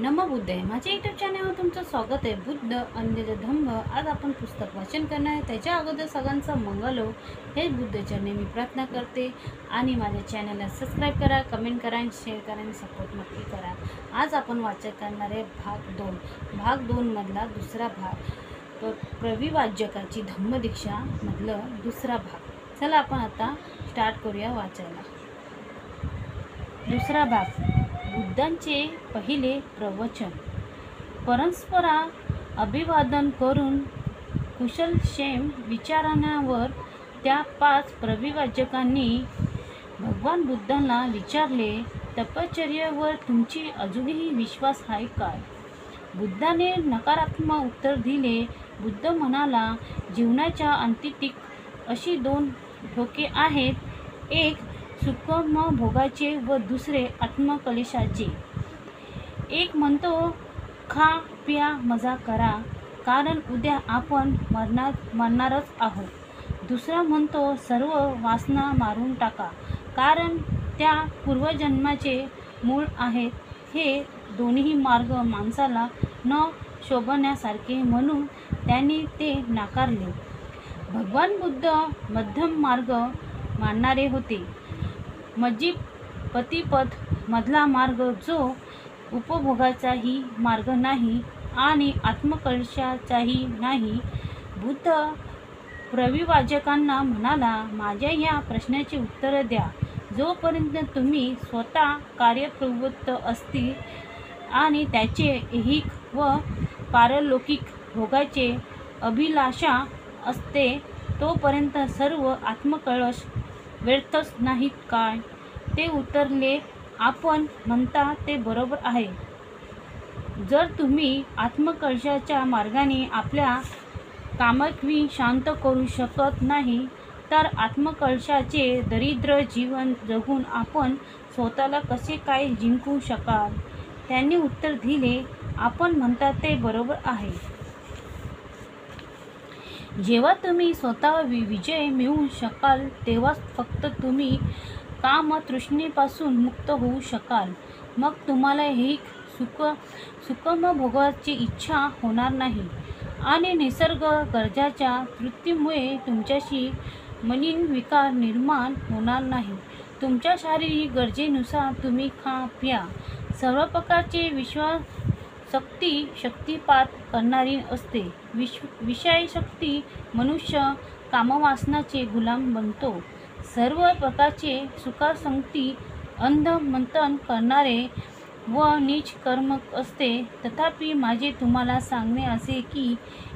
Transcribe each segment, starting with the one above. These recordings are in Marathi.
नमो बुद्धाय. माझ्या यूट्यूब चॅनलवर तुमचं स्वागत आहे. बुद्ध अन्य धम्म. आज आपण पुस्तक वाचन करणार आहे. त्याच्या अगोदर सगळ्यांचं मंगल हो हे बुद्ध चरणी मी प्रार्थना करते. आणि माझ्या चॅनलला सबस्क्राईब करा, कमेंट करा, शेअर करा आणि सपोर्ट नक्की करा. आज आपण वाचन करणार आहे भाग 2 मधला दुसरा भाग, प्रविवाचकाची धम्मदीक्षा मधलं दुसरा भाग. चला आपण आता स्टार्ट करूया वाचायला. दुसरा भाग, बुद्धांचे पहिले प्रवचन. परस्परा अभिवादन करून कुशलक्षेम विचारण्यावर त्या 5 प्रविवाचकांनी भगवान बुद्धांना विचारले, तपश्चर्येवर तुमची अजूनही विश्वास आहे काय? बुद्धाने नकारात्मक उत्तर दिले. बुद्ध म्हणाला, जीवनाच्या अंतितिक अशी 2 ठोके आहेत, एक सुखम भोगाचे व दुसरे आत्मक्लेशाचे. एक म्हणतो खा प्या मजा करा, कारण उद्या आपण मरणारच आहोत. दुसरा म्हणतो सर्व वासना मारून टाका, कारण त्या पूर्वजन्माचे मूळ आहेत. हे दोन्ही मार्ग माणसाला न शोभण्यासारखे म्हणून त्यांनी ते नाकारले. भगवान बुद्ध मध्यम मार्ग मानणारे होते. मज्जिपतिपद मधला मार्ग जो उपभोगाचाही मार्ग नाही आणि आत्मक्लेशाचाही नाही. बुद्ध प्रविवाचकांना म्हणाला, माझ्या या प्रश्नाचे उत्तर द्या. जोपर्यंत तुम्ही स्वतः कार्यप्रवृत्त असतील आणि त्याचे ऐहिक व पारलौकिक भोगाचे अभिलाषा असते, तोपर्यंत सर्व आत्मक्लेश व्यर्थच नाहीत काय? ते उत्तरले, आपण म्हणता ते बरोबर आहे. जर तुम्ही आत्मक्लेशाच्या मार्गाने आपल्या कामक्वी शांत करू शकत नाही, तर आत्मक्लेशाचे दरिद्र जीवन जगून आपण स्वतःला कसे काय जिंकू शकाल? त्यांनी उत्तर दिले, आपण म्हणता ते बरोबर आहे. जेव्हा तुम्ही स्वतः विजय मिळवू शकाल, तेव्हाच फक्त तुम्ही कामतृष्णेपासून मुक्त होऊ शकाल. मग तुम्हाला सुखम भोगाची इच्छा होणार नाही आणि निसर्ग गरजाच्या तृप्तीमुळे तुमच्याशी मलिन विकार निर्माण होणार नाही. तुमच्या शारीरिक गरजेनुसार तुम्ही खा प्या. सर्व प्रकारचे शक्तिपात करणारी असते. विषयशक्ती मनुष्य कामवासनाचे गुलाम बनतो. सर्व प्रकारचे सुखासक्ती अंध मंथन करणारे व नीच कर्म असते. तथापि माझे तुम्हाला सांगणे असे की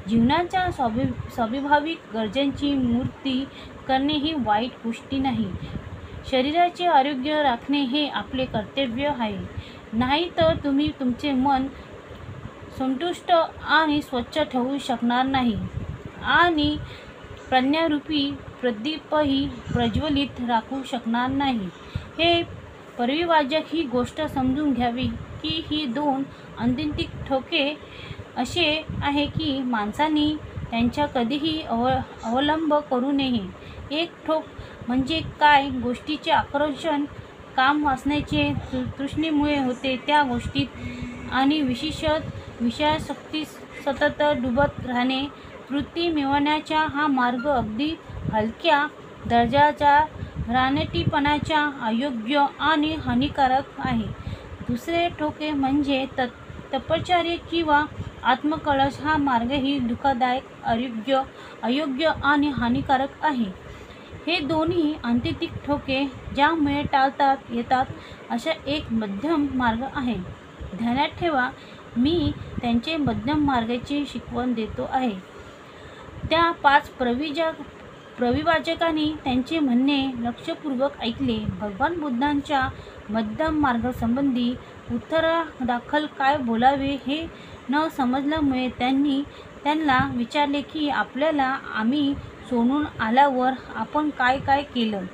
जीवनाच्या स्वाभाविक गरजांची मूर्ती करणे ही वाईट गोष्टी नाही. शरीराचे आरोग्य राखणे हे आपले कर्तव्य आहे. नाही तर तुम्ही तुमचे मन संतुष्ट आणि स्वच्छ ठेवू शकणार नाही आणि प्रज्ञारूपी प्रदीपही प्रज्वलित राखू शकणार नाही. हे परिवाचक ही गोष्ट समजून घ्यावी की ही 2 अंतितिक ठोके असे आहे की माणसांनी त्यांचा कधीही अवलंब करू नये. एक ठोक म्हणजे काय? गोष्टीचे आकर्षण काम वासनेचे तृष्णेमुळे होते त्या गोष्टीत आणि विषयासक्ती सतत डुबत राहणे. तृप्ती मिळवण्याचा हा मार्ग अगदी हलक्या दर्जाचा रानटीपणाचा अयोग्य आणि हानिकारक आहे. दुसरे ठोके म्हणजे तपश्चर्या किंवा आत्मक्लेश हा मार्गही धोकादायक, अयोग्य आणि हानिकारक आहे. हे दोन्ही अंतितिक ठोके ज्यामुळे टाळता येतात असा एक मध्यम मार्ग आहे. ध्यानात ठेवा, मी त्यांचे मध्यम मार्गाची शिकवण देतो आहे. त्या 5 प्रविवाचकांनी त्यांचे म्हणणे लक्षपूर्वक ऐकले. भगवान बुद्धांच्या मध्यम मार्गासंबंधी उत्तरादाखल काय बोलावे हे न समजल्यामुळे त्यांनी त्यांना विचारले की आपल्याला आम्ही सोडून आल्यावर आपण काय काय केलं?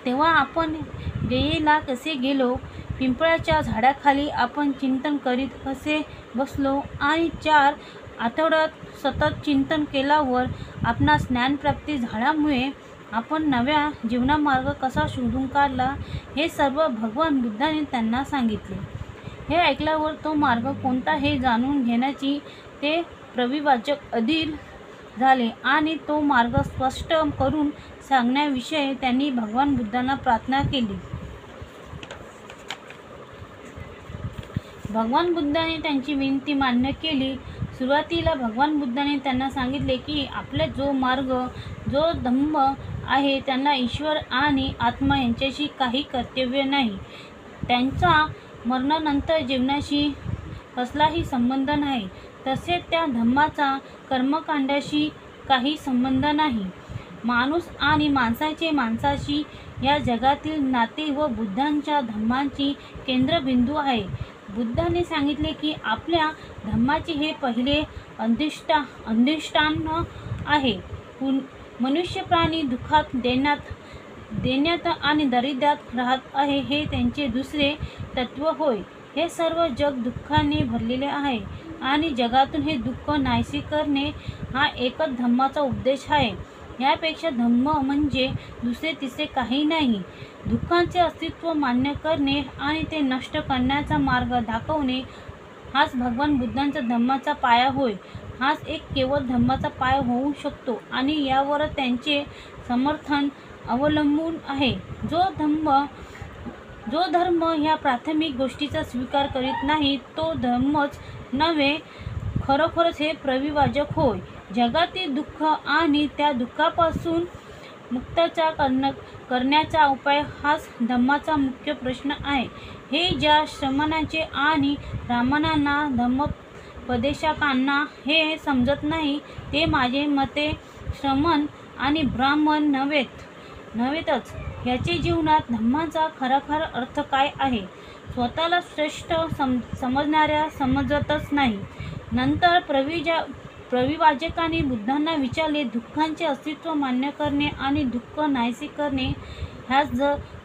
तेव्हा आपण लेहला कसे गेलो? पिंपळाच्या झाडाखाली आपण चिंतन करीत कसे बसलो आणि 4 आठवड्यात सतत चिंतन केल्यावर आपणास ज्ञानप्राप्ती झाल्यामुळे आपण नव्या जीवनमार्ग कसा शोधून काढला, हे सर्व भगवान बुद्धाने त्यांना सांगितले. हे ऐकल्यावर तो मार्ग कोणता हे जाणून घेण्याची ते प्रविवाचक अधीर झाले आणि तो मार्ग स्पष्ट करून सांगण्याविषयी त्यांनी भगवान बुद्धांना प्रार्थना केली. भगवान बुद्धाने त्यांची विनंती मान्य केली. सुरुवातीला भगवान बुद्धाने त्यांना सांगितले की आपला जो मार्ग, जो धम्म आहे, त्यांना ईश्वर आणि आत्मा यांच्याशी काही कर्तव्य नाही. त्यांचा मरणानंतर जीवनाशी कसलाही संबंध नाही. तसेच त्या धम्माचा कर्मकांडाशी काही संबंध नाही. माणूस आणि माणसाशी या जगातील नाते व बुद्धांच्या धम्माची केंद्रबिंदू आहे. बुद्धाने सांगितले की आपल्या धम्माचे हे पहिले अधिष्ठान आहे. मनुष्य प्राणी दुःखात, देण्यात आणि दारिद्र्यात राहत आहे, हे त्यांचे दुसरे तत्व होय. हे सर्व जग दुःखाने भरलेले आहे आणि जगातून हे दुःख नाहीसे करणे हा एकच धम्माचा उद्देश आहे. यापेक्षा धम्म म्हणजे दुसरे तिसरे काही नाही. दुःखाचे अस्तित्व मान्य करणे आणि ते नष्ट करण्याचा मार्ग दाखवणे हाच भगवान बुद्धांचा धम्माचा पाया होय. हाच एक केवळ धम्माचा पाया होऊ शकतो आणि यावर त्यांचे समर्थन अवलंबून आहे. जो धर्म ह्या प्राथमिक गोष्टीचा स्वीकार करीत नाही तो धर्मच नव्हे, खरोखरच हे प्रविवाचक होय. जगातील दुःख आणि त्या दुःखापासून मुक्तता करण्याचा उपाय हाच धम्माचा मुख्य प्रश्न आहे. हे ज्या श्रमणांचे आणि ब्राह्मणांना धम्मोपदेशकांना हे समजत नाही ते माझे मते श्रमण आणि ब्राह्मण नव्हेतच. ह्याचे जीवनात धम्माचा खरा अर्थ काय आहे स्वतःला श्रेष्ठ समजणाऱ्या समजतच नाही. नंतर प्रविवाचकांनी बुद्धांना विचारले, दुःखांचे अस्तित्व मान्य करणे आणि दुःख नाहीसे करणे ह्याच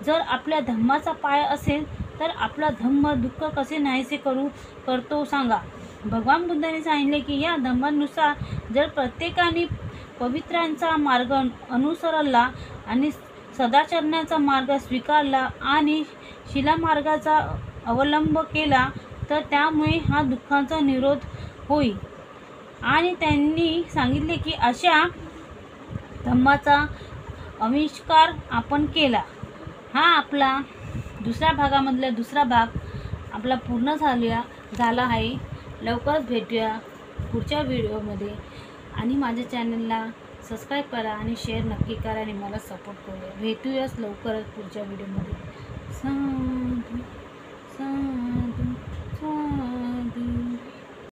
जर आपल्या धम्माचा पाय असेल तर आपला धम्म दुःख कसे नाहीसे करतो सांगा. भगवान बुद्धांनी सांगितले की या धम्मानुसार जर प्रत्येकाने पवित्रांचा मार्ग अनुसरला आणि सदाचरणाचा मार्ग स्वीकारला आणि शिलामार्गाचा अवलंब केला तर त्यामुळे हा दुःखाचा निरोध होईल. आणि त्यांनी सांगितले की अशा धम्माचा आविष्कार आपण केला. हा आपला दुसऱ्या भागामधला दुसरा भाग आपला पूर्ण झाला आहे. लवकरच भेटूया पुढच्या व्हिडिओमध्ये आणि माझ्या चॅनलला सबस्क्राईब करा आणि शेअर नक्की करा आणि मला सपोर्ट करूया. भेटूयाच लवकरच पुढच्या व्हिडिओमध्ये.